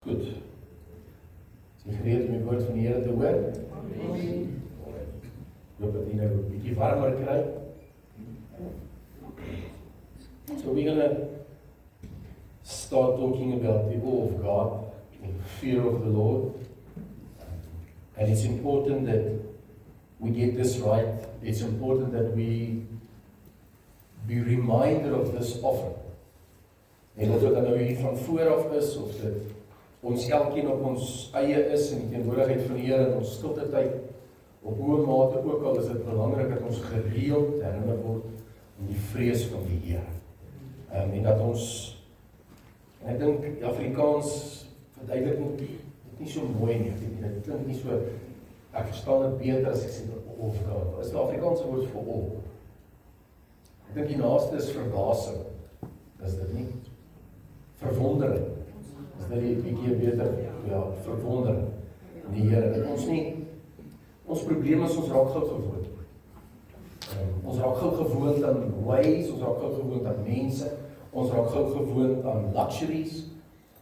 Goed. Is jy gereed om die woord van die Here te hoor? Amen. Ek hoop dat jy nou 'n bietjie warmer kry. So we're going to start talking about the awe of God, the fear of the Lord. And it's important that we get this right. It's important that we be reminded of this often. En of dit nou hier van vooraf is, of dit ons elkeen op ons eie is in die teenwoordigheid van die Here in ons stilte tyd, op hoe mate ook al is dit belangrik dat ons gereeld herinner word om die vrees van die Here. En dat ons, en ek dink Afrikaans verduidelik nie so mooi nie, dit klink nie so, ek verstaan dit beter as ek sê of God. Is die Afrikaanse woord vir awe. Ek dink die naaste is verbasing, is dit nie? Verwondering. Is dit die bietjie beter? Ja, verwondering in die Here. Dat ons nie, ons probleem is ons raak gou gewoond. Ons raak gou gewoond aan ways, ons raak gou gewoond aan mense, ons raak gou gewoond aan luxuries,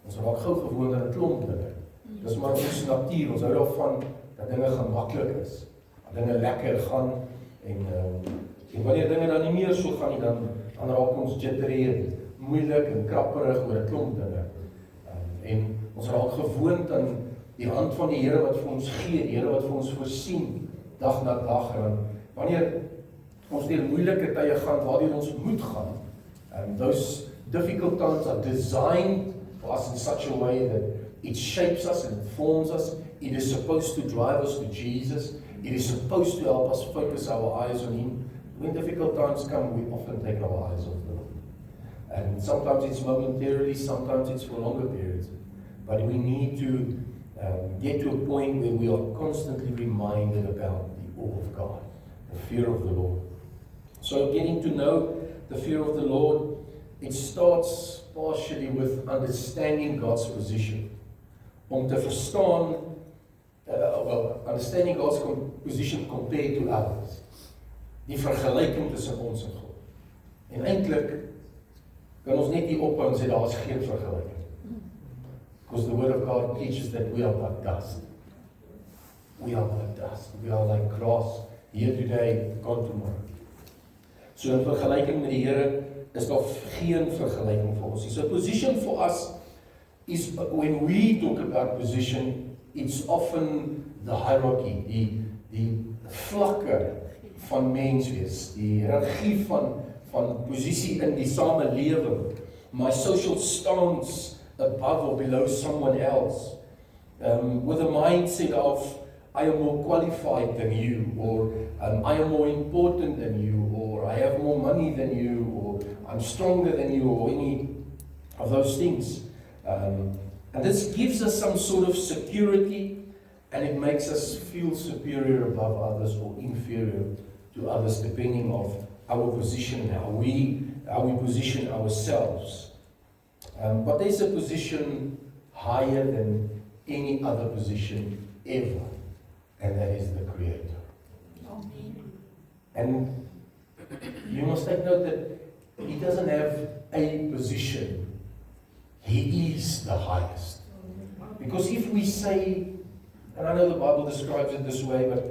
ons raak gou gewoond aan 'n klomp dinge. Dis maar ons natuur, ons hou daarvan dat dinge gemaklik is, dat dinge lekker gaan, en wanneer dinge dan nie meer so gaan nie, dan raak ons jittery en moeilik en krapperig oor 'n klomp dinge. En ons raak gewoond aan die hand van die Here wat vir ons gee, die Here wat vir ons voorsien, dag na dag. En wanneer ons deur moeilike tye gaan, waardeur ons moet gaan, those difficult times are designed for us in such a way that it shapes us and it forms us. It is supposed to drive us to Jesus. It is supposed to help us focus our eyes on Him. When difficult times come, we often take our eyes off them. And sometimes it's momentarily, sometimes it's for longer periods. But we need to get to a point where we are constantly reminded about the awe of God, the fear of the Lord. So getting to know the fear of the Lord, it starts partially with understanding God's position. Om te verstaan, understanding God's position compared to others. Die vergelyking tussen ons en God. En eintlik kan ons net hier ophou en sê daar is geen vergelyking. Because the word of God teaches that we are but dust. We are but dust. We are like grass, here today, gone tomorrow. So in vergelyking met die Here is daar geen vergelyking vir ons. So position for us is, when we talk about position, it's often the hierarchy, die vlakke van menswees, die hiërargie van posisie in die samelewing, my social stance above or below someone else, with a mindset of I am more qualified than you, or I am more important than you, or I have more money than you, or I'm stronger than you, or any of those things. And this gives us some sort of security, and it makes us feel superior above others or inferior to others, depending on our position, how we position ourselves. But there's a position higher than any other position ever, and that is the Creator. Amen. And you must take note that He doesn't have a position. He is the highest. Because if we say, and I know the Bible describes it this way, but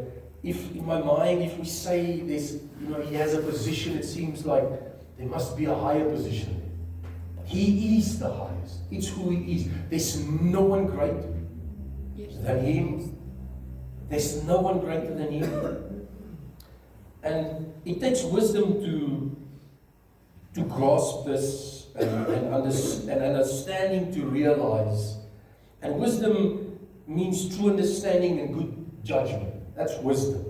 if in my mind, if we say there's, He has a position, it seems like there must be a higher position. He is the highest. It's who He is. There's no one greater than Him. There's no one greater than Him. And it takes wisdom to grasp this and understanding to realize. And wisdom means true understanding and good judgment. That's wisdom.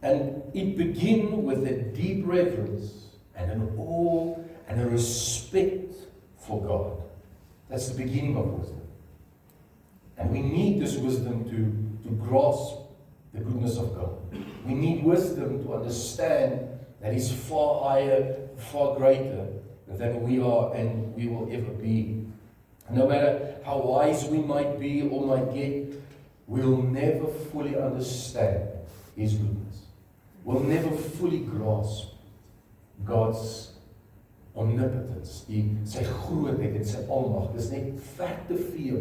And it begins with a deep reverence and an awe and a respect for God. That's the beginning of wisdom. And we need this wisdom to grasp the goodness of God. We need wisdom to understand that He's far higher, far greater than we are and we will ever be. No matter how wise we might be or might get, we'll never fully understand His goodness. We'll never fully grasp God's omnipotence, sy grootheid en sy almag. Dis net ver te veel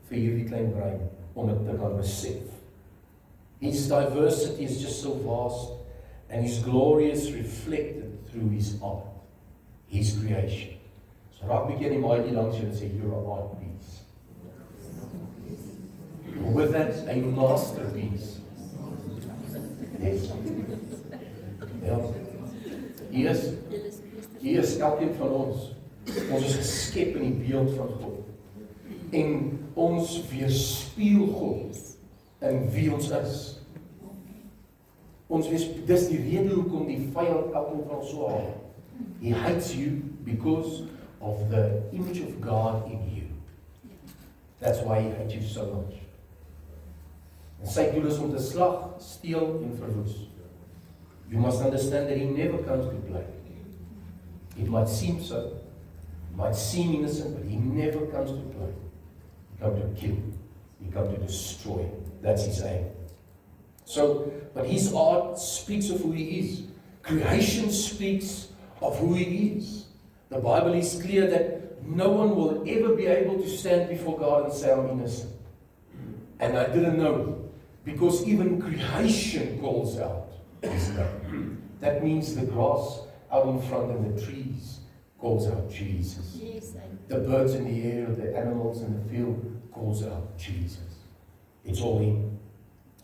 vir hierdie klein brein om dit te kan besef. His diversity is just so vast, and His glory is reflected through His art, His creation. So raak bietjie in die maatjie langs jou en sê, you're an art piece. With that, a masterpiece. Yes. Ja. Hier is elkeen van ons. Ons is geskep in die beeld van God. En ons weerspieël God in wie ons is. Dis die rede hoekom die vyand elkeen van ons so haat. He hates you because of the image of God in you. That's why he hates you so much. En sy doel is om te slag, steel en verwoes. You must understand that he never comes to play. It might seem so, might seem innocent, but he never comes to play. He comes to kill, he comes to destroy. That's his aim. So, but his art speaks of who he is. Creation speaks of who he is. The Bible is clear that no one will ever be able to stand before God and say, I'm innocent. And I didn't know, because even creation calls out his name. That means the grass out in front and the trees calls out Jesus. Yes, The birds in the air, the animals in the field calls out Jesus. It's all in.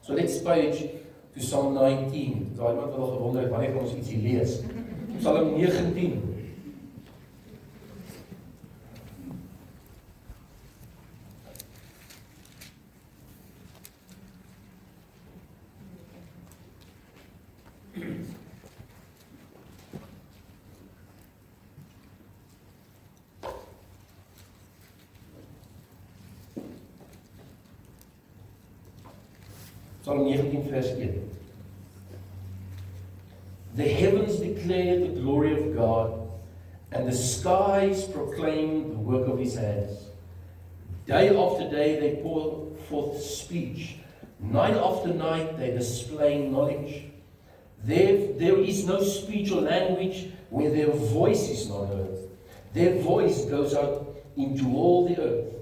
So let's page to Psalm 19. Daai iemand wat al gewonder het wanneer ons ietsie lees. Psalm 19. Psalm 19 vers 1. The heavens declare the glory of God, and the skies proclaim the work of his hands. Day after day they pour forth speech. Night after night they display knowledge. There is no speech or language where their voice is not heard. Their voice goes out into all the earth,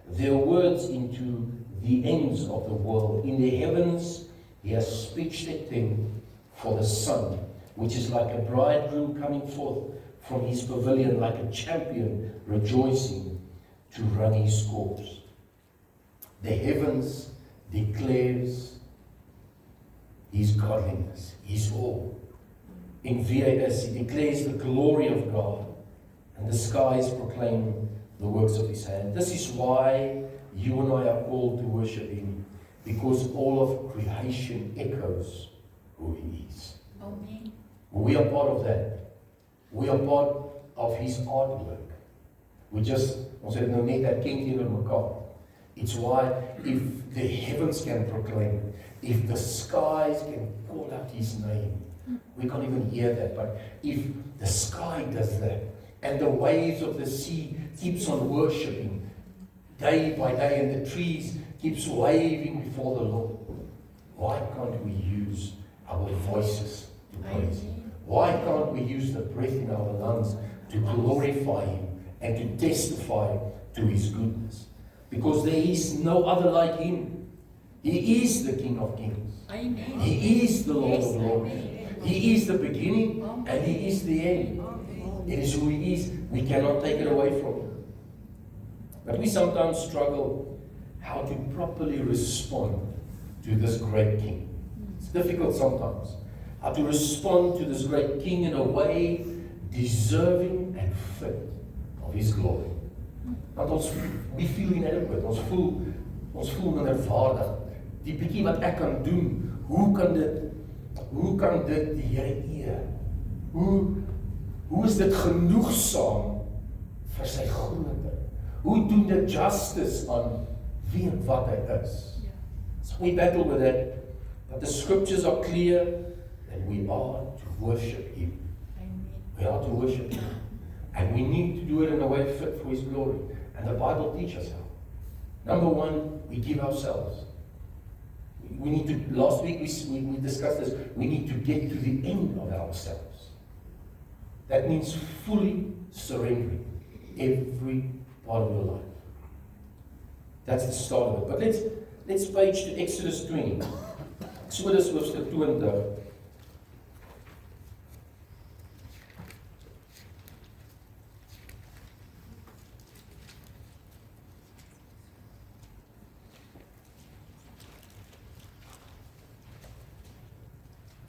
their words into the ends of the world. In the heavens he has speech a thing for the sun, which is like a bridegroom coming forth from his pavilion, like a champion rejoicing to run his course. The heavens declares his godliness, his all. In VAS, he declares the glory of God, and the skies proclaim the works of his hand. This is why you and I are called to worship him, because all of creation echoes who he is. Amen. We are part of that. We are part of his artwork. Ons het nou net erken teenoor mekaar. It's why if the heavens can proclaim, if the skies can call out his name, we can't even hear that, but if the sky does that, and the waves of the sea keeps on worshiping, day by day, and the trees keeps waving before the Lord, why can't we use our voices to praise him? Why can't we use the breath in our lungs to glorify him and to testify to his goodness? Because there is no other like him. He is the King of Kings. Amen. He is the Lord of Lords. Amen. He is the beginning and he is the end. It is who he is. We cannot take it away from him. But we sometimes struggle how to properly respond to this great King. It's difficult sometimes. How to respond to this great King in a way deserving and fit of his glory. Want we feel inadequate. Ons voel minderwaardig. Die bietjie wat ek kan doen, hoe kan dit die Here eer? Hoe is dit genoegsaam vir sy grootte? Hoe doen dit justice aan wie en wat hy is? So we battle with that, but the scriptures are clear that we are to worship him. Amen. We are to worship him. And we need to do it in a way fit for his glory. And the Bible teaches how. Number one, we give ourselves. We need to, last week we discussed this, we need to get to the end of ourselves. That means fully surrendering every part of your life. That's the start of it. But let's page to Exodus 20. Exodus hoofstuk 20.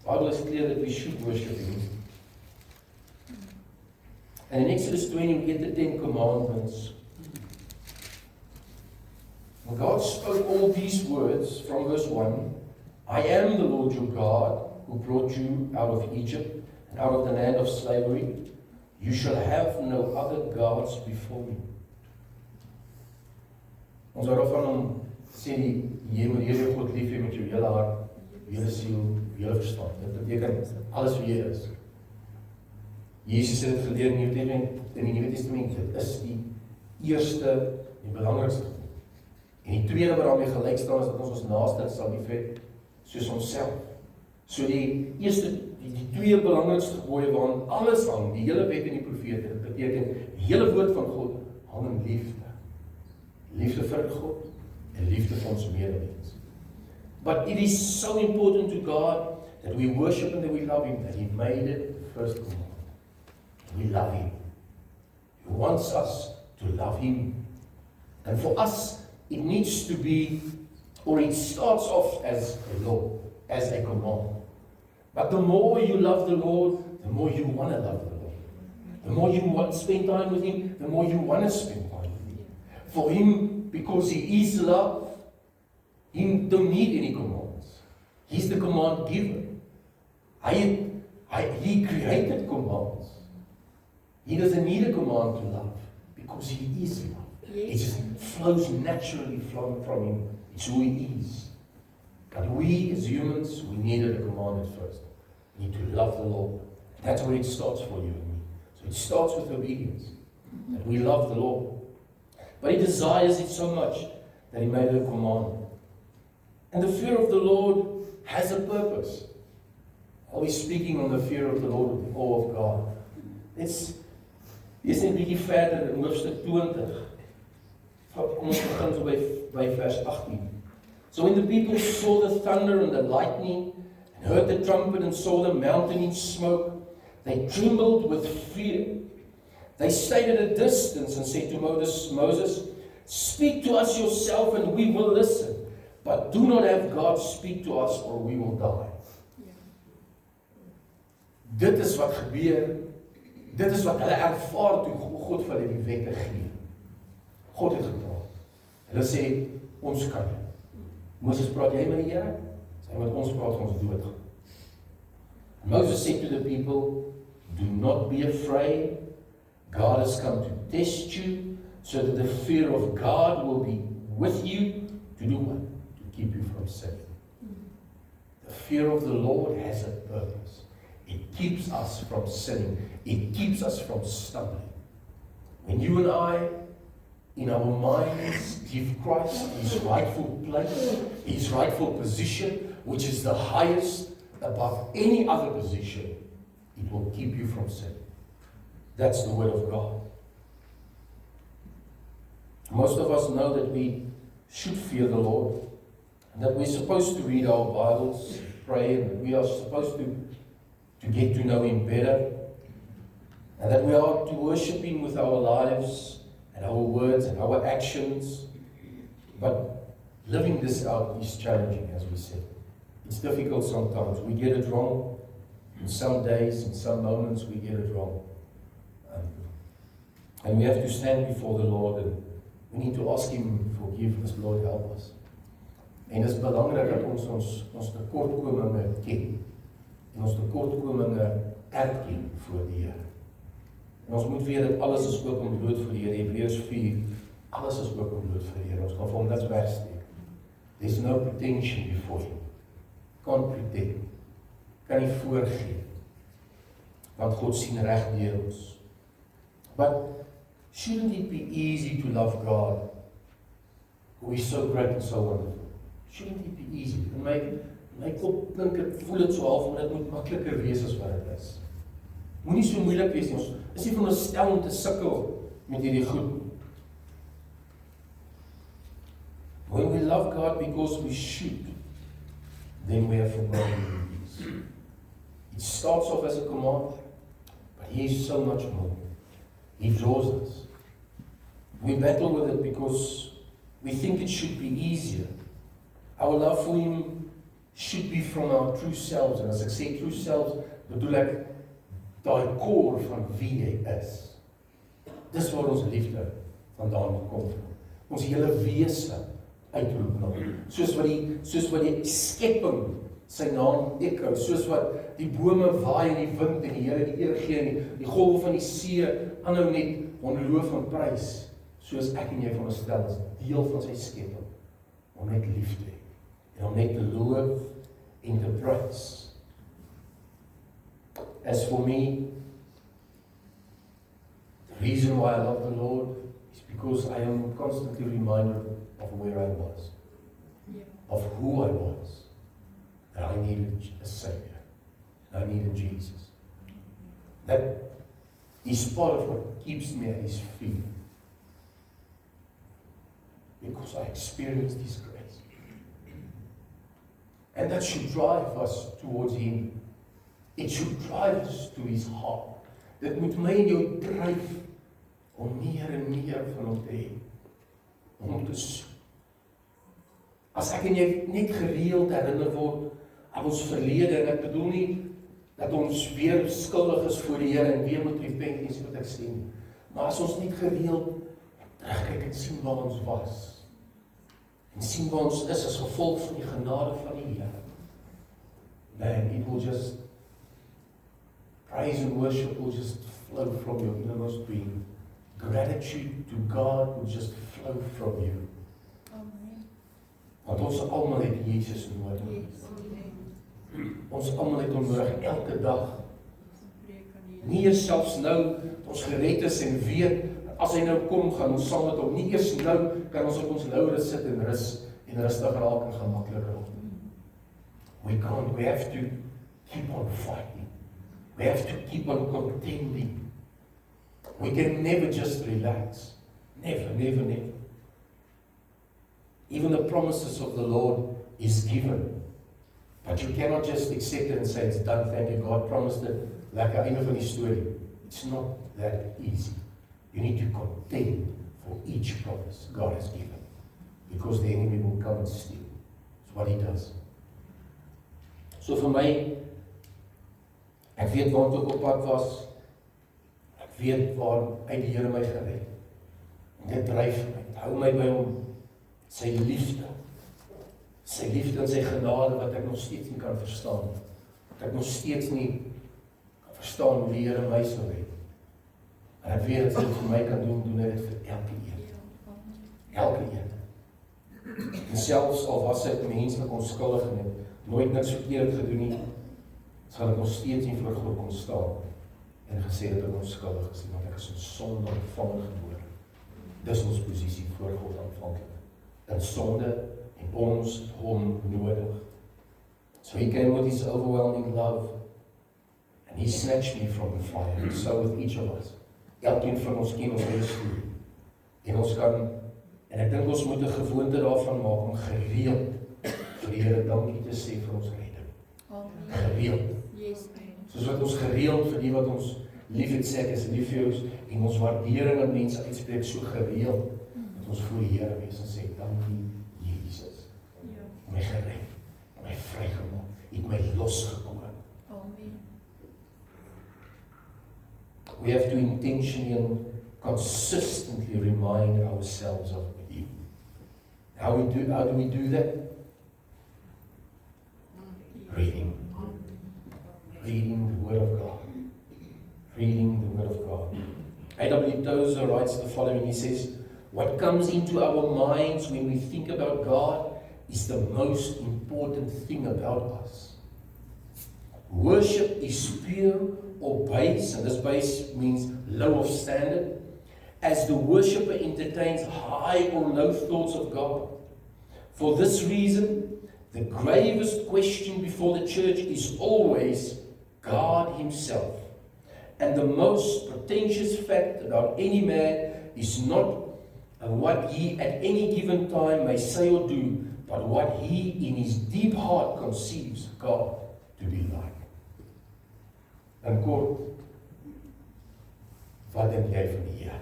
Bible is clear that we should worship Him. And in Exodus 20 we get the 10 Commandments. And God spoke all these words from verse 1. I am the Lord your God, who brought you out of Egypt and out of the land of slavery. You shall have no other gods before me. Ons hou daarvan om sê jy moet Here God lief hê met jou hele hart, hele siel, hele verstand. Dit beteken alles wie jy is. Jesus het dit geleer in die Nuwe Testament. Dit is die eerste en belangrikste. En die tweede wat daarmee gelyk staan is dat ons ons naaste sal lief hê soos onsself. So die eerste, die twee belangrikste gebooie waaraan alles hang, die hele wet en die profete, dit beteken die hele woord van God hang in liefde. Liefde vir God en liefde vir ons medemens. But it is so important to God that we worship Him, that we love Him, that He made it the first command. We love Him. He wants us to love Him. And for us, it needs to be, or it starts off as a law, as a command. But the more you love the Lord, the more you want to love the Lord. The more you want to spend time with Him, the more you want to spend time with Him. For Him, because He is love, He don't need any commands. He's the command giver. He created commands. He doesn't need a command to love, because He is love. It just flows naturally from Him. It's who He is. But we as humans, we needed a command at first. We need to love the Lord. That's where it starts for you and me. So it starts with obedience. That we love the Lord. But He desires it so much that He made it a command. And the fear of the Lord has a purpose. I'll be speaking on the fear of the Lord with the awe of God. Lees net 'n bietjie verder in hoofstuk 20. Kom ons begin so by vers 18. So when the people saw the thunder and the lightning, and heard the trumpet and saw the mountain in smoke, they trembled with fear. They stayed at a distance and said to Moses, speak to us yourself and we will listen, but do not have God speak to us or we will die. Dit is wat gebeur. Dit is wat hulle ervaar toe God vir hulle die wette gee. God het gepraat. Hulle sê, ons kan nie. Moses praat jy met die Here? Sy met ons praat ons dood. Moses said to the people, do not be afraid. God has come to test you, so that the fear of God will be with you to do what? To keep you from sinning. The fear of the Lord has a purpose. It keeps us from sinning. It keeps us from stumbling. When you and I, in our minds, give Christ His rightful place, His rightful position, which is the highest above any other position, it will keep you from sin. That's the word of God. Most of us know that we should fear the Lord, and that we're supposed to read our Bibles, pray, and that we are supposed to get to know Him better, and that we are to worship Him with our lives and our words and our actions. But living this out is challenging, as we said. It's difficult sometimes. We get it wrong. In some days, in some moments, we get it wrong. And we have to stand before the Lord, and we need to ask Him forgiveness. Lord, help us. En dit is belangrik dat ons tekortkominge ken. En ons tekortkominge erken voor die Here. En ons moet weet dat alles is oop en bloot vir die Here. Hebreërs 4, alles is oop en bloot vir die Here. Ons kan vir hom niks wegsteek. There's no pretension before Him. Can't pretend. Kan nie voorgee. Want God sien reg deur ons. But shouldn't it be easy to love God, who is so great and so wonderful? Shouldn't it be easy? En my kop dink ek voel dit so half, maar dit moet makliker wees as wat dit is. Moenie so moeilik wees nie. Ons is nie veronderstel om te sukkel met hierdie goed. When we love God because we should, then we have forgotten who He is. It starts off as a command, but He is so much more. He draws us. We battle with it because we think it should be easier. Our love for Him should be from our true selves. En as ek sê true selves, bedoel ek daai core van wie jy is. Dis waar ons liefde vandaan kom. Ons hele wese uitroep na hom. Soos wat die skepping sy naam echo, soos wat die bome waai in die wind en die Here die eer gee en die golwe van die see aanhou net onloof en prys, soos ek en jy veronderstel is deel van sy skepping om net lief te hê en om net te loof en te prys. As for me, the reason why I love the Lord is because I am constantly reminded of where I was, of who I was, that I needed a Savior, and I needed Jesus. That is part of what keeps me at His feet, because I experienced His grace. And that should drive us towards Him. It should drive us to His heart. Dit moet my en jou dryf om meer en meer van hom te hê, om hom te soek. As ek en jy net gereeld herinner word aan ons verlede, en ek bedoel nie dat ons weer skuldig is voor die Here en weer moet repent nie, wat ek sê nie. Maar as ons net gereeld terugkyk en sien waar ons was, en sien waar ons is as gevolg van die genade van die Here, man, it will just praise and worship will just flow from your innermost being. Gratitude to God will just flow from you. Amen. Want ons almal het Jesus nodig. Ons almal het hom nodig elke dag. Nie eers selfs nou, ons gered is en weet, as hy nou kom, gaan ons saam met hom. Nie eers nou, kan ons op ons laure sit en rustig raak en gemaklik raak. We can't, we have to keep on fighting. We have to keep on contending. We can never just relax. Never, never, never. Even the promises of the Lord is given. But you cannot just accept it and say, it's done, thank you, God promised it. Like einde van die story. It's not that easy. You need to contend for each promise God has given. Because the enemy will come and steal. That's what he does. So vir my, ek weet waar ek op pad was, ek weet waar uit die Here my gered. En dit dryf my, hou my by hom, sy liefde en sy genade wat ek nog steeds nie kan verstaan. Wat ek nog steeds nie kan verstaan hoe die Here my sal red. En ek weet dat hy dit vir my kan doen hy dit vir elke een. Elke een. En selfs al was ek menslik onskuldig en het nooit niks verkeerd gedoen nie, sal ek nog steeds nie voor God kon staan en gesê dat ek onskuldig is, want ek is in sonde ontvangen gebore. Dis ons posisie voor God aanvanklik. In sonde en ons hom nodig. So he came with his overwhelming love and he snatched me from the fire. And so with each of us. Elkeen van ons ken ons eie storie. En ons kan, en ek dink ons moet 'n gewoonte daarvan maak om gereeld vir die Here dankie te sê vir ons redding. Gereeld. Yes. Soos wat ons gereeld vir die wat ons liefhet sê, ek is lief vir jou, en ons waardering aan mense uitspreek so gereeld, dat ons voor die Here wees en sê, dankie Jesus. My gered, my vrygemaak, het my losgekoop. Amen. We have to intentionally and consistently remind ourselves of Him. How do we do that? Reading the Word of God. Reading the Word of God. A.W. Tozer writes the following, he says, what comes into our minds when we think about God is the most important thing about us. Worship is pure or base, and this base means low of standard, as the worshipper entertains high or low thoughts of God. For this reason, the gravest question before the church is always God Himself. And the most pretentious fact about any man is not and what he at any given time may say or do, but what he in his deep heart conceives God to be like. In kort, wat dink jy van die Here?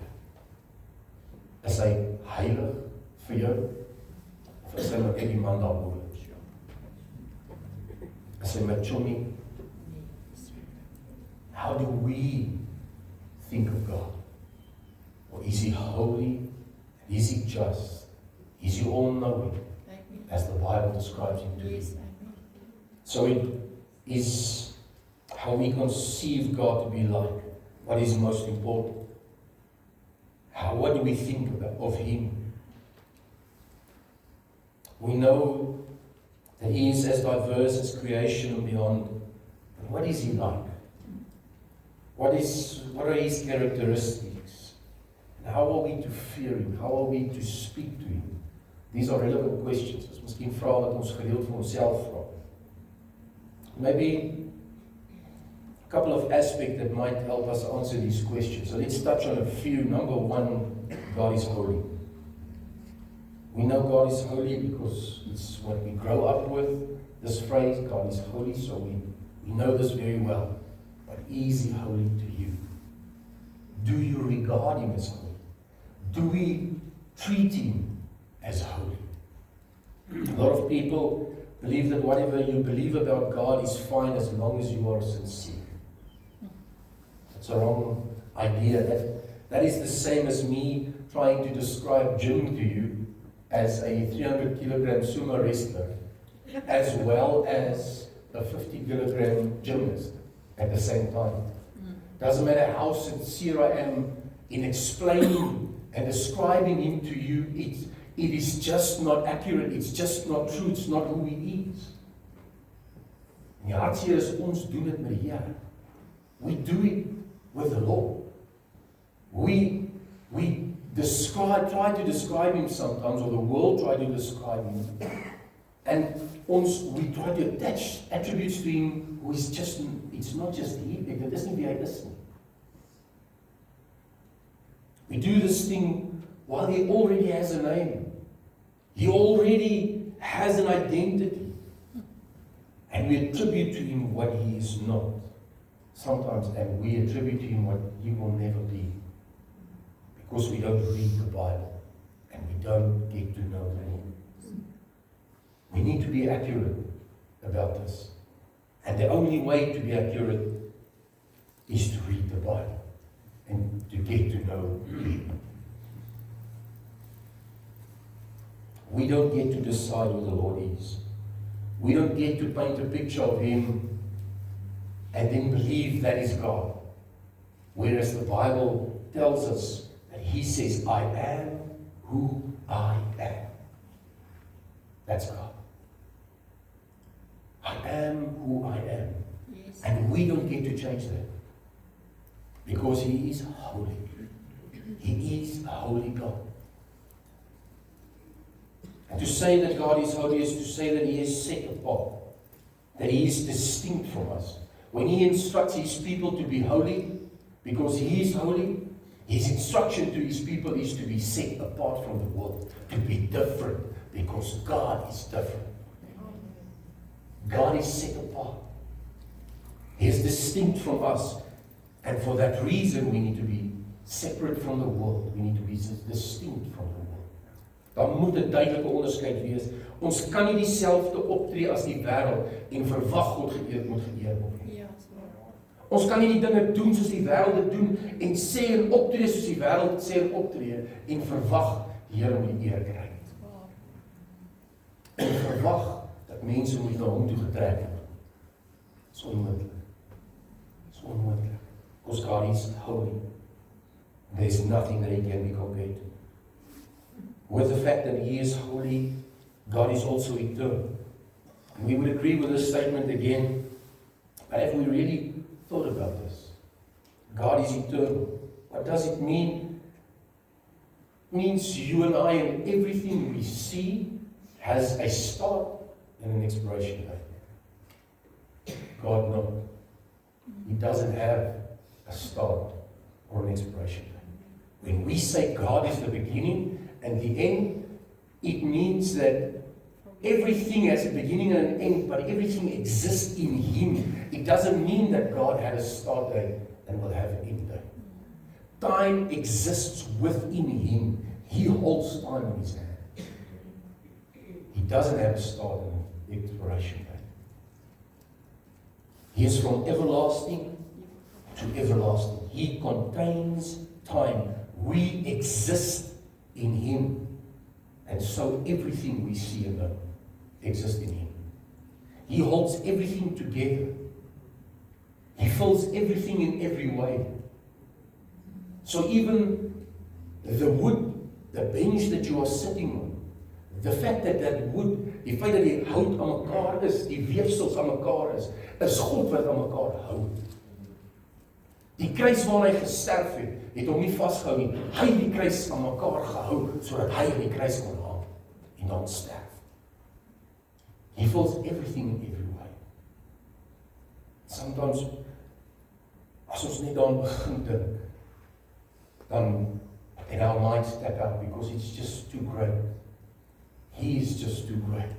Is hy heilig vir jou? Of is hy maar net die man daarboven? Is hy met chommy? How do we think of God? Or is he holy? Is he just? Is he all-knowing? As the Bible describes him to be. So it is how we conceive God to be like. What is most important? What do we think of him? We know that he is as diverse as creation and beyond. But what is he like? What are his characteristics? And how are we to fear him? How are we to speak to him? These are relevant questions. Dis miskien vrae wat ons gereeld vir onsself vra. Maybe a couple of aspects that might help us answer these questions. So let's touch on a few. Number one, God is holy. We know God is holy because it's what we grow up with, this phrase, God is holy, so we know this very well. But is he holy to you? Do you regard him as holy? Do we treat him as holy? A lot of people believe that whatever you believe about God is fine as long as you are sincere. That's a wrong idea. That is the same as me trying to describe Jim to you as a 300 kilogram sumo wrestler, as well as a 50 kilogram gymnast at the same time. Doesn't matter how sincere I am in explaining and describing him to you, it is just not accurate, it's just not true, it's not who he is. En die hartseer is ons doen dit met die Here. We do it with the Lord. We try to describe him sometimes, or the world try to describe him. And we try to attach attributes to him who is just, it's not just he, dit is nie wie hy is nie. We do this thing while he already has a name. He already has an identity. And we attribute to him what he is not. Sometimes, and we attribute to him what he will never be. Because we don't read the Bible. And we don't get to know him. We need to be accurate about this. And the only way to be accurate is to read the Bible. And to get to know him. We don't get to decide who the Lord is. We don't get to paint a picture of him and then believe that is God. Whereas the Bible tells us that he says, I am who I am. That's God. I am who I am. Yes. And we don't get to change that. Because he is holy. He is a holy God. And to say that God is holy is to say that he is set apart. That he is distinct from us. When he instructs his people to be holy, because he is holy, his instruction to his people is to be set apart from the world. To be different. Because God is different. God is set apart. He is distinct from us. And for that reason, we need to be separate from the world. We need to be distinct from the world. Daar moet 'n duidelike onderskeid wees. Ons kan nie dieselfde optree as die wêreld en verwag God moet geëer word nie. Ons kan nie die dinge doen soos die wêreld dit doen en sê en optree soos die wêreld sê en optree en verwag die Here moet die eer kry. En verwag dat mense moet na hom toe getrek word. Dit is onmoontlik. Dit is onmoontlik. Because God is holy. There is nothing that he can be compared to. With the fact that he is holy, God is also eternal. And we would agree with this statement again. But if we really thought about this, God is eternal. What does it mean? It means you and I and everything we see has a start and an expiration date. God, no. He doesn't have a start or an expiration date. When we say God is the beginning and the end, it means that everything has a beginning and an end, but everything exists in Him. It doesn't mean that God had a start date and will have an end date. Time exists within Him. He holds time in His hand. He doesn't have a start and expiration date. He is from everlasting to everlasting. He contains time. We exist in Him. And so everything we see and know exists in Him. He holds everything together. He fills everything in every way. So even the wood, the bench that you are sitting on, the fact that that wood, die feit dat die hout aan mekaar is, die weefsels aan mekaar is God wat aan mekaar hou. Die kruis waar hy gesterf het, het hom nie vasgehou nie. Hy het die kruis aan mekaar gehou, sodat hy die kruis kon haal en dan sterf. He fills everything in every way. Sometimes, as ons net dan begin dink, dan and our minds step out because it's just too great. He is just too great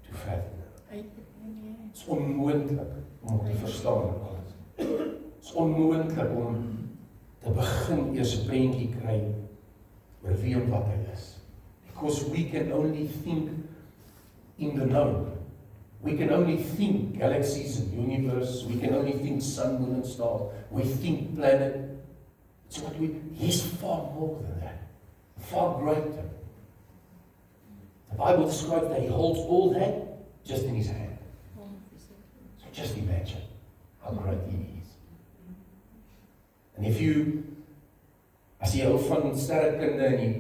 to fathom. Het is onmoontlik om te verstaan alles. Het is onmoontlik om te begin eers 'n prentjie kry oor wie en wat hy is. Because we can only think in the known. We can only think galaxies and universe. We can only think sun, moon and stars. We think planet. So what He's far more than that. Far greater. The Bible describes that He holds all that just in His hand. So just imagine how great He is. And if you, as jy hou van sterrekunde en jy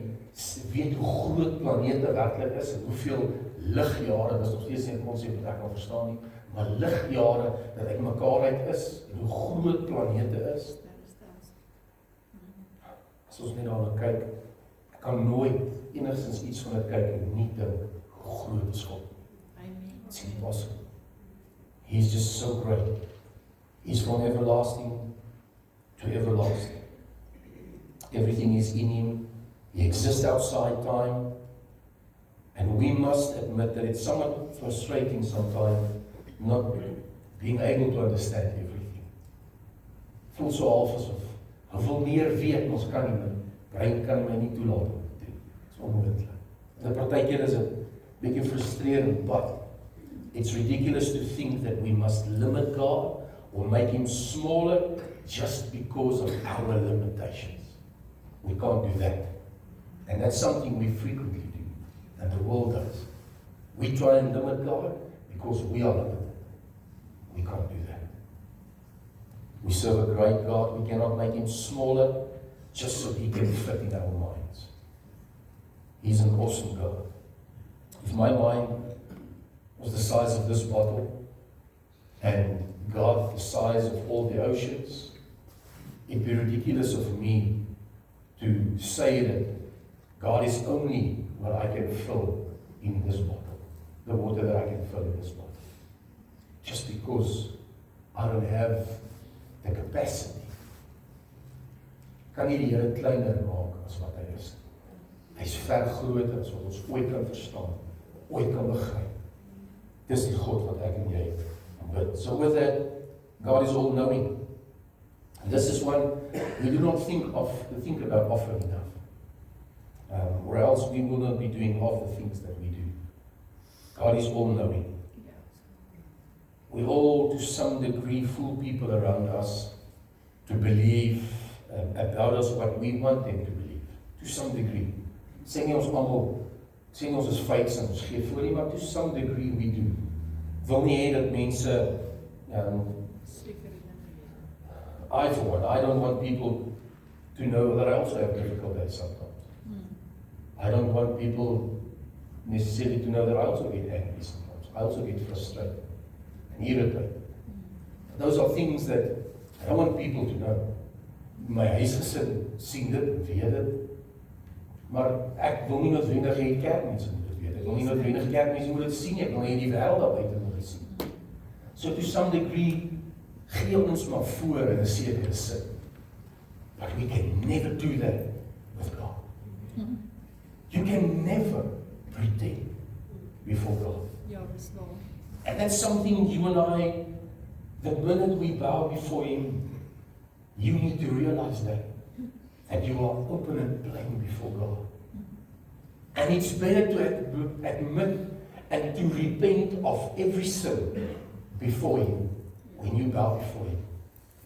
weet hoe groot planete werklik is en hoeveel ligjare, dis nog steeds nie 'n konsep wat ek kan verstaan nie, maar ligjare dat uit mekaar uit is en hoe groot planete is. As ons net daarna kyk, ek kan nooit enigstens iets van dit kyk en nie dink hoe groot is God. It's impossible. He's just so great. He's from everlasting to everlasting. Everything is in Him. He exists outside time. And we must admit that it's somewhat frustrating sometimes not being able to understand everything. Voel so half asof hy wil meer weet, ons kan nie, my brein kan my nie toelaat om te doen. Dit is onmoontlik. En partykeer is dit bietjie frustrerend, but it's ridiculous to think that we must limit God or make Him smaller just because of our limitations. We can't do that. And that's something we frequently do, and the world does. We try and limit God because we are limited. We can't do that. We serve a great God. We cannot make Him smaller just so He can fit in our minds. He's an awesome God. If my mind was the size of this bottle and God the size of all the oceans, it'd be ridiculous of me to say that God is only what I can fill in this bottle, the water that I can fill in this bottle. Just because I don't have the capacity. Kan nie die Here kleiner maak as wat hy is. Hy's ver groter as wat ons ooit kan verstaan, ooit kan begryp. Dis die God wat ek en jy aanbid. So with that, God is all-knowing. And this is one we do not think about often enough. Or else we will not be doing half the things that we do. God is all-knowing. We all, to some degree, fool people around us to believe about us what we want them to believe. To some degree. Sê nie ons almal, sê nie ons is fakes en ons gee voor nie, maar to some degree we do. Wil nie hê dat mense I for one, I don't want people to know that I also have difficult days sometimes. I don't want people necessarily to know that I also get angry sometimes. I also get frustrated and irritated. Those are things that I don't want people to know. My huisgesin sien dit en weet dit. Maar ek wil nie noodwendig hê kerkmense moet dit weet. Ek wil nie noodwendig kerkmense moet dit sien nie. Ek wil hê die wêreld daar buite moet dit sien. So to some degree, gee ons maar voor in 'n sekere sin. But we can never do that with God. You can never pretend before God. Ja, dis waar. And that's something you and I, the minute we bow before Him, you need to realize that you are open and plain before God. And it's better to admit and to repent of every sin before Him when you bow before Him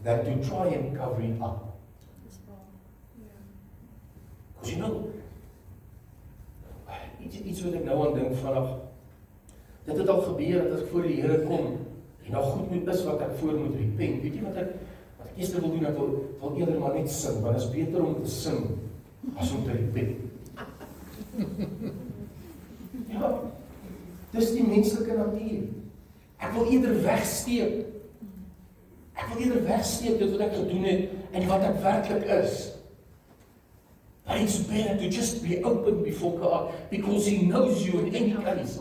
than to try and cover it up. Dis waar. Ja. Because you know, iets wat ek nou aan dink vandag, dit het al gebeur dat ek voor die Here kom en nou goed moet is wat ek voor moet repent. Weet jy wat ek eers wil doen? Ek wil eerder maar net sing, want het is beter om te sing as om te repent. Ja, dis die menslike natuur. Ek wil eerder wegsteek. Ek wil eerder wegsteek dit wat ek gedoen het en wat ek werklik is. And it's better to just be open before God because He knows you in any case.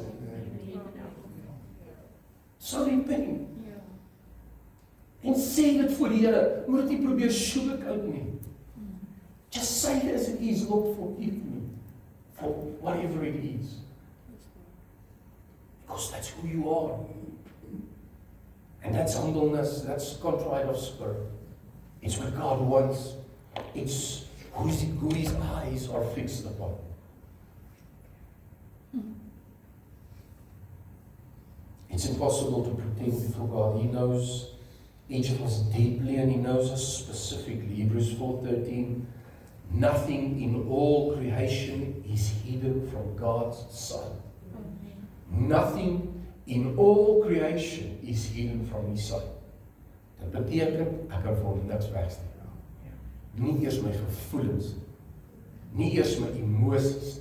So repent. Ja. En sê dit voor die Here. Moet dit nie probeer sugarcoat nie. Just say it as it is. Lord, forgive me for whatever it is. Because that's who you are. And that's humbleness. That's contrite of spirit. It's what God wants. It's who His eyes are fixed upon. It's impossible to pretend before God. He knows each of us deeply and He knows us specifically. Hebrews 4:13. Nothing in all creation is hidden from God's sight. Nothing in all creation is hidden from His sight. Dit beteken, ek kan vir hom niks wegsteek. Nie eers my gevoelens, nie eers my emosies,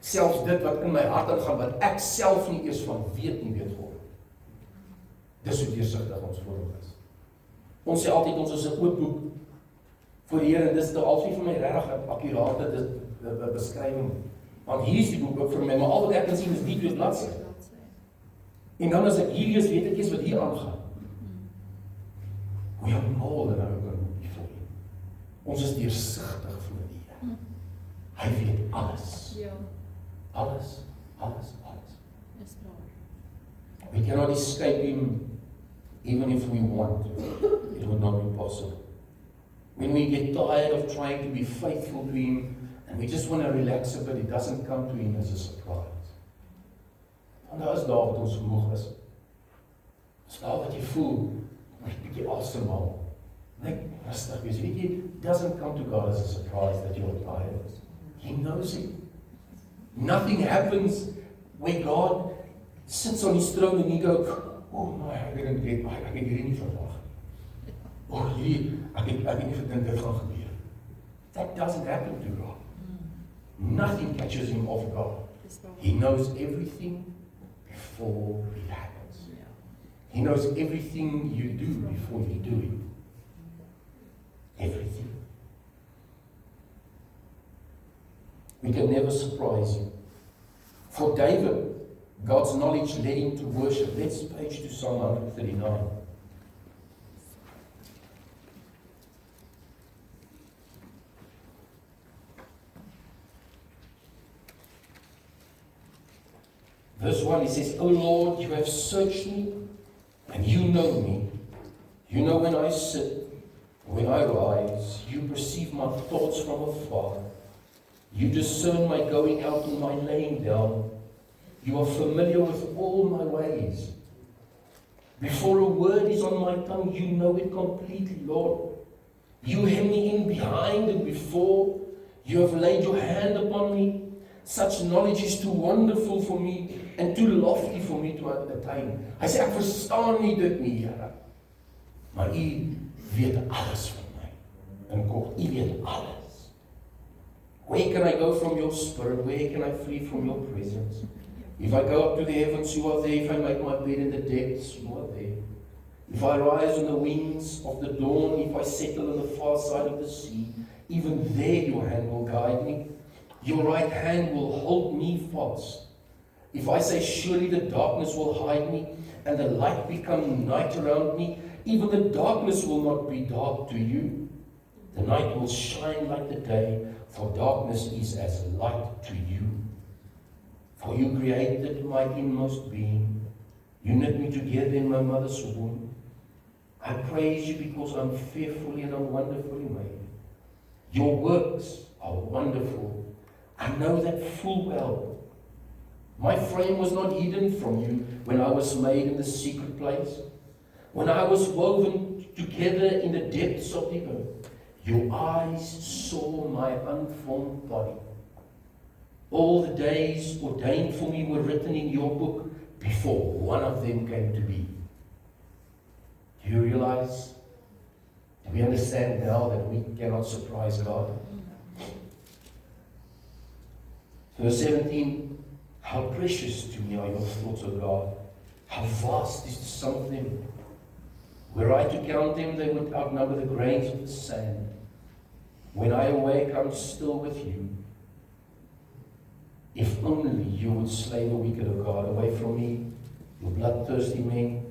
selfs dit wat in my hart aangaan, wat ek self nie eers van weet God. Dis hoe deursigtig ons voor hom is. Ons sê altyd, ons is 'n oop boek voor die Here, en dis al vir my regtig 'n akkurate beskrywing. Want hier is die boek ook vir my, maar al wat ek kan sien is die 2 bladsye. En dan as ek hier lees, weet ek eers wat hier aangaan. We are more than open before Him. Ons is deursigtig voor die Here. Hy weet alles. Ja. Alles. Dis waar. We cannot escape Him even if we want to. It would not be possible. When we get tired of trying to be faithful to Him and we just want to relax a bit, it doesn't come to Him as a surprise. Want daar is daar wat ons vermoeg is. Dis daar wat jy voel, maar jy bietjie asemhaal. Net rustig wees. Weet jy, it doesn't come to God as a surprise that you're tired. He knows it. Nothing happens where God sits on His throne and He goes, oh my, ek het hierdie nie verwag. Oh hier, ek het nie gedink dit gaan gebeur. That doesn't happen to God. Nothing catches Him off guard. He knows everything before it happens. He knows everything you do before you do it. Everything. We can never surprise Him. For David, God's knowledge led him to worship. Let's page to Psalm 139. Verse 1, he says, O Lord, you have searched me, and you know me. You know when I sit, when I rise. You perceive my thoughts from afar. You discern my going out and my laying down. You are familiar with all my ways. Before a word is on my tongue, you know it completely, Lord. You hem me in behind and before. You have laid your hand upon me. Such knowledge is too wonderful for me and too lofty for me to attain. Hy sê, ek verstaan nie dit nie, Here. Maar U weet alles van my. In kort, U weet alles. Where can I go from your spirit? Where can I flee from your presence? If I go up to the heavens, you are there. If I make my bed in the depths, you are there. If I rise on the wings of the dawn, if I settle on the far side of the sea, even there your hand will guide me. Your right hand will hold me fast. If I say, surely the darkness will hide me, and the light become night around me, even the darkness will not be dark to you. The night will shine like the day, for darkness is as light to you. For you created my inmost being. You knit me together in my mother's womb. I praise you because I'm fearfully and I'm wonderfully made. Your works are wonderful. I know that full well. My frame was not hidden from you when I was made in the secret place. When I was woven together in the depths of the earth, your eyes saw my unformed body. All the days ordained for me were written in your book before one of them came to be. Do you realize? Do we understand now that we cannot surprise God? Verse 17, how precious to me are your thoughts, O God. How vast is the sum of them. Were I to count them, they would outnumber the grains of the sand. When I awake, I'm still with you. If only you would slay the wicked, O God, away from me, your bloodthirsty men.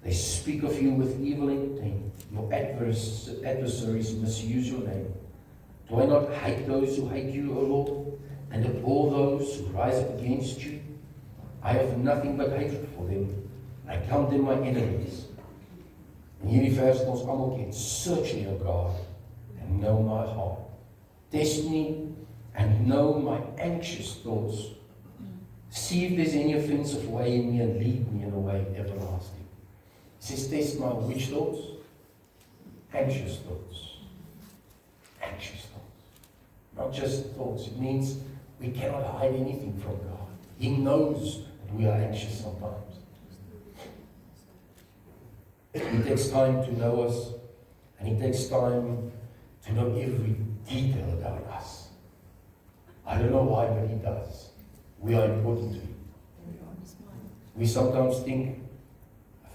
They speak of you with evil intent. Your adversaries misuse your name. Do I not hate those who hate you, O Lord, and abhor those who rise up against you? I have nothing but hatred for them. I count them my enemies. En hierdie vers ons almal ken. Search me, O God, and know my heart. Test me and know my anxious thoughts. See if there's any offensive way in me and lead me in a way everlasting. It says, test my which thoughts? Anxious thoughts. Anxious thoughts. Not just thoughts. It means we cannot hide anything from God. He knows that we are anxious sometimes. He takes time to know us, and He takes time to know every detail about us. I don't know why, but He does. We are important to Him. We sometimes think,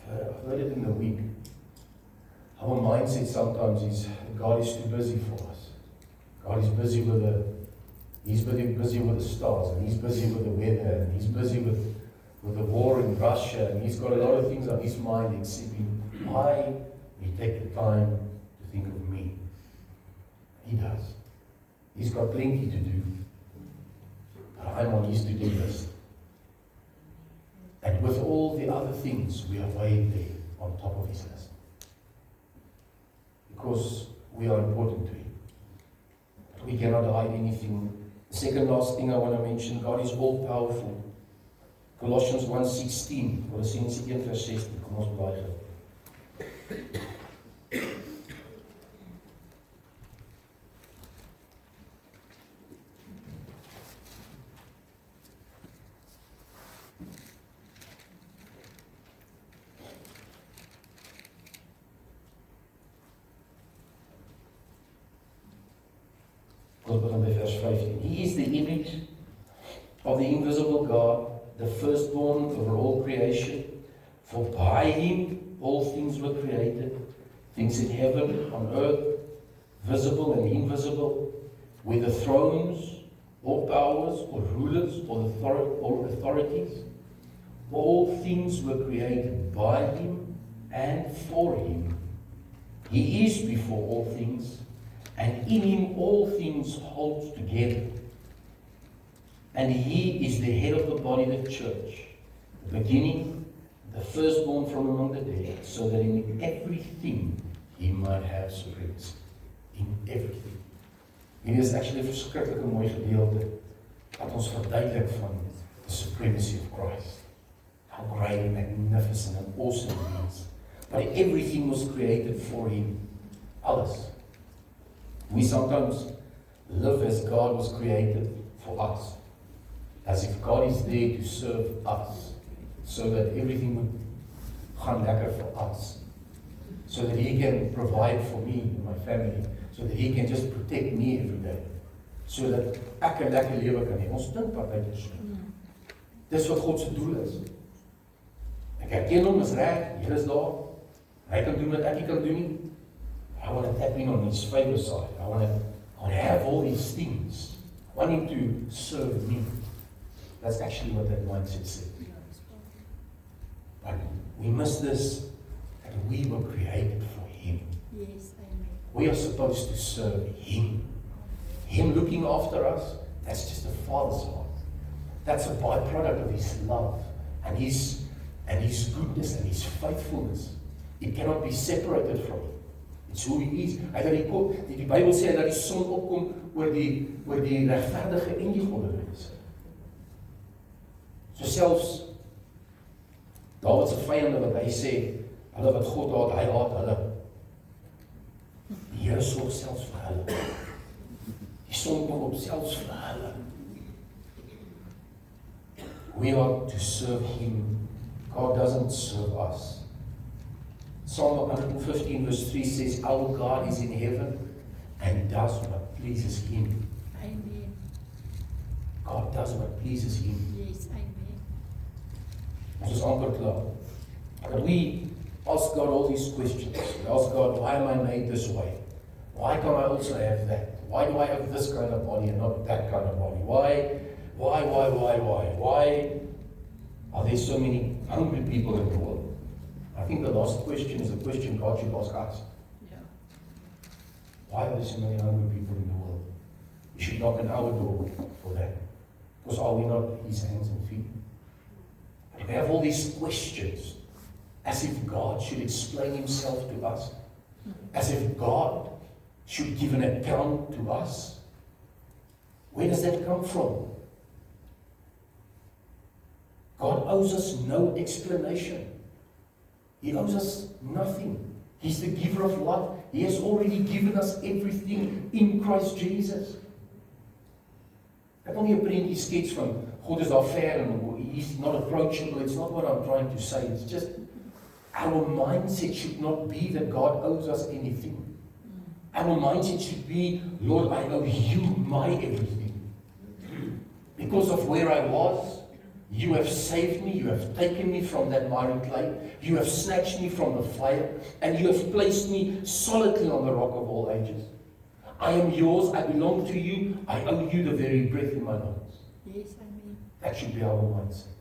I've heard it in the week, our mindset sometimes is God is too busy for us. God is busy with He's busy with the stars, and He's busy with the weather, and He's busy with the war in Russia, and He's got a lot of things on His mind except why He take the time to think of me. He does. He's got plenty to do. But I'm on His to-do list. And with all the other things, we are way there on top of His list. Because we are important to Him. But we cannot hide anything. The second last thing I want to mention, God is all-powerful. Colossians 1:16, Colossense 1:16, kom ons blaai gou. Ons begin by vers 15. He is the image of the invisible God, the firstborn over all creation. For by Him all things were created, things in heaven, on earth, visible and invisible, whether thrones, or powers, or rulers, or authorities. All things were created by Him and for Him. He is before all things, and in Him all things hold together. And He is the head of the body, the church, the beginning, the firstborn from among the dead, so that in everything He might have supremacy. In everything. Hier is actually 'n verskriklike mooi gedeelte wat ons verduidelik van the supremacy of Christ. How great and magnificent and awesome He is. But everything was created for Him. Alles. We sometimes live as God was created for us. As if God is there to serve us. So that everything would gaan lekker for us. So that He can provide for me and my family. So that He can just protect me every day. So that ek 'n lekker lewe kan hê. Ons dink partykeer so. Dis wat God se doel is. Ek erken Hom as reg, Here is daar. Hy kan doen wat ek nie kan doen nie. I want to tap in on His favor side. I want to have all these things. I want Him to serve me. That's actually what that mindset said. But we miss this, that we were created for Him. Yes, amen. We are supposed to serve Him. Him looking after us, that's just a Father's heart. That's a byproduct of His love and His goodness and His faithfulness. It cannot be separated from Him. It's who He is. Die Bybel sê dat die son opkom oor die regverdige en die goddelike. So selfs Dawid se vyande wat hy sê, hulle wat God haat, hy haat hulle. Die Here sorg selfs vir hulle. Die son kom op selfs vir hulle. We are to serve Him. God doesn't serve us. Psalm 115 verse 3 says, our God is in heaven and does what pleases Him. Amen. God does what pleases Him. Yes, amen. Ons is amper klaar. But we ask God all these questions. We ask God, why am I made this way? Why can't I also have that? Why do I have this kind of body and not that kind of body? Why are there so many hungry people in the world? I think the last question is a question God should ask us. Yeah. Why are there so many hungry people in the world? We should knock on our door for that. Because are we not His hands and feet? We have all these questions, as if God should explain Himself to us, as if God should give an account to us. Where does that come from? God owes us no explanation. He owes us nothing. He's the giver of life. He has already given us everything in Christ Jesus. Ek wil nie 'n prentjie skets van God is daar ver en He's not approachable. It's not what I'm trying to say. It's just our mindset should not be that God owes us anything. Our mindset should be, Lord, I owe You my everything. Because of where I was, You have saved me. You have taken me from that miry clay. You have snatched me from the fire. And You have placed me solidly on the rock of all ages. I am Yours. I belong to You. I owe You the very breath in my lungs. Yes, amen. That should be our mindset.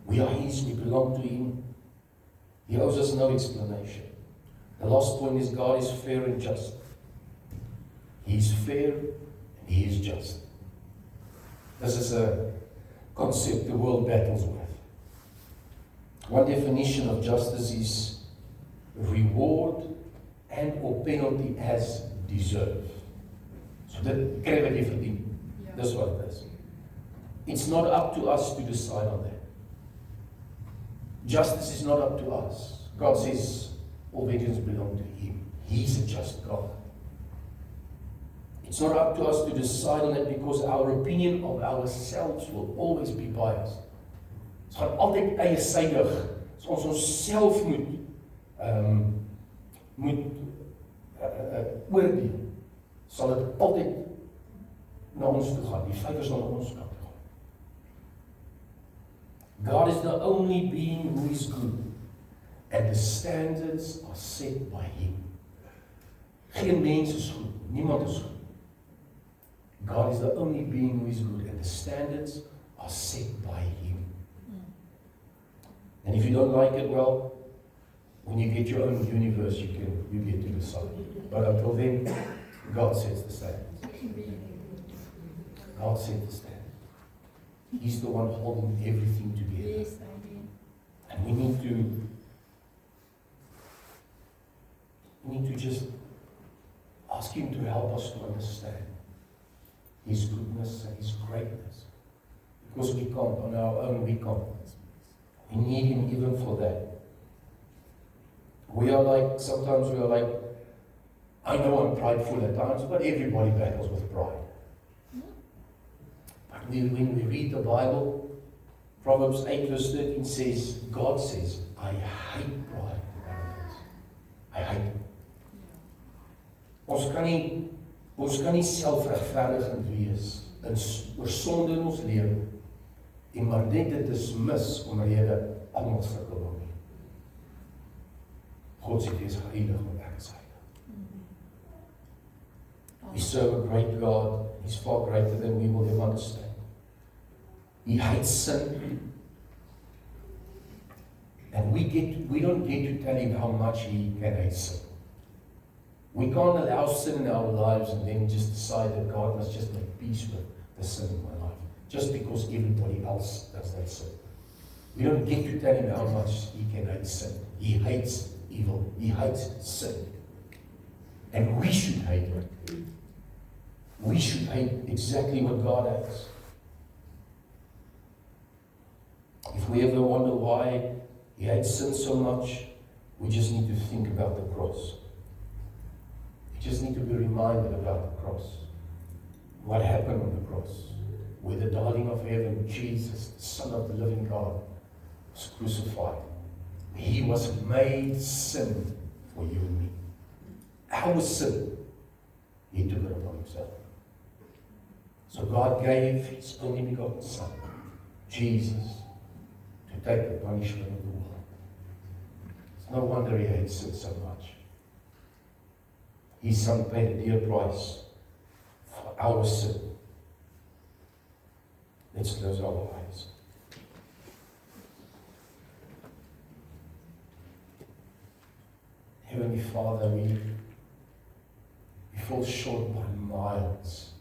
We are His. We belong to Him. He owes us no explanation. The last point is God is fair and just. He is fair and He is just. This is a concept the world battles with. One definition of justice is reward and or penalty as deserved. So dit kry wat jy verdien. Dis wat it is. It's not up to us to decide on that. Justice is not up to us. God says all vengeance belong to Him. He's a just God. It's not up to us to decide on it because our opinion of ourselves will always be biased. Ons gaan altyd eiesydig. So ons onsself moet oordeel. Sal dit altyd na ons toe gaan. Die vyfers sal na ons kant toe gaan. God is the only being who is good, and the standards are set by Him. Geen mens is goed. Niemand is goed. God is the only being who is good, and the standards are set by Him. And if you don't like it, well, when you get your own universe, you get to decide. But until then, God sets the standards. God sets the standards. He's the one holding everything together. Yes, amen. And we need to just ask Him to help us to understand His goodness and His greatness. Because we can't, on our own, we can't. We need Him even for that. Sometimes we are like, I know I'm prideful at times, but everybody battles with pride. But when we read the Bible, Proverbs 8 verse 13 says, God says, I hate pride and arrogance. I hate it. Ons kan nie selfregverdigend wees oor sonde in ons lewe en maar net dit is mis omrede almal sukkel daarmee. God sê dis heilig en ek is heilig. We serve a great God. He's far greater than we will ever understand. He hates sin. And we don't get to tell Him how much He can hate sin. We can't allow sin in our lives and then just decide that God must just make peace with the sin in my life, just because everybody else does that sin. We don't get to tell him how much he can hate sin. He hates evil. He hates sin. And we should hate it. We should hate exactly what God hates. If we ever wonder why he hates sin so much, we just need to think about the cross. We just need to be reminded about the cross. What happened on the cross? Where the darling of heaven, Jesus, the Son of the living God, was crucified. He was made sin for you and me. Our sin, he took it upon himself. So God gave his only begotten Son, Jesus, to take the punishment of the world. It's no wonder he hates sin so much. His Son paid a dear price for our sin. Let's close our eyes. Heavenly Father, we fall short by miles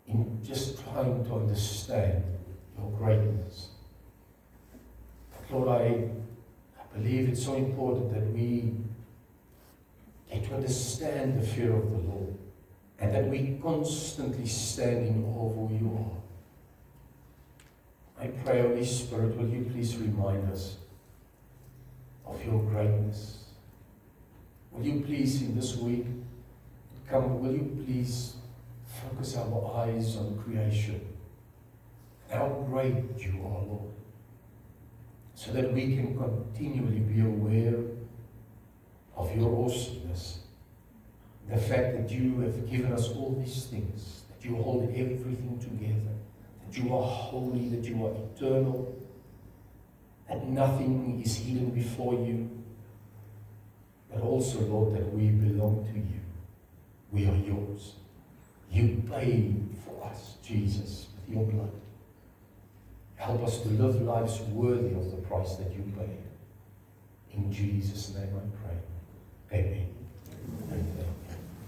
in just trying to understand your greatness. But Lord, I believe it's so important that we get to understand the fear of the Lord, and that we constantly stand in awe of who you are. I pray, Holy Spirit, will you please remind us of your greatness? Will you please, in this week, will you please focus our eyes on creation, how great you are, Lord, so that we can continually be aware of your awesomeness, the fact that you have given us all these things, that you hold everything together, that you are holy, that you are eternal, that nothing is hidden before you, but also, Lord, that we belong to you. We are yours. You paid for us, Jesus, with your blood. Help us to live lives worthy of the price that you paid. In Jesus' name I pray. Amen. Amen.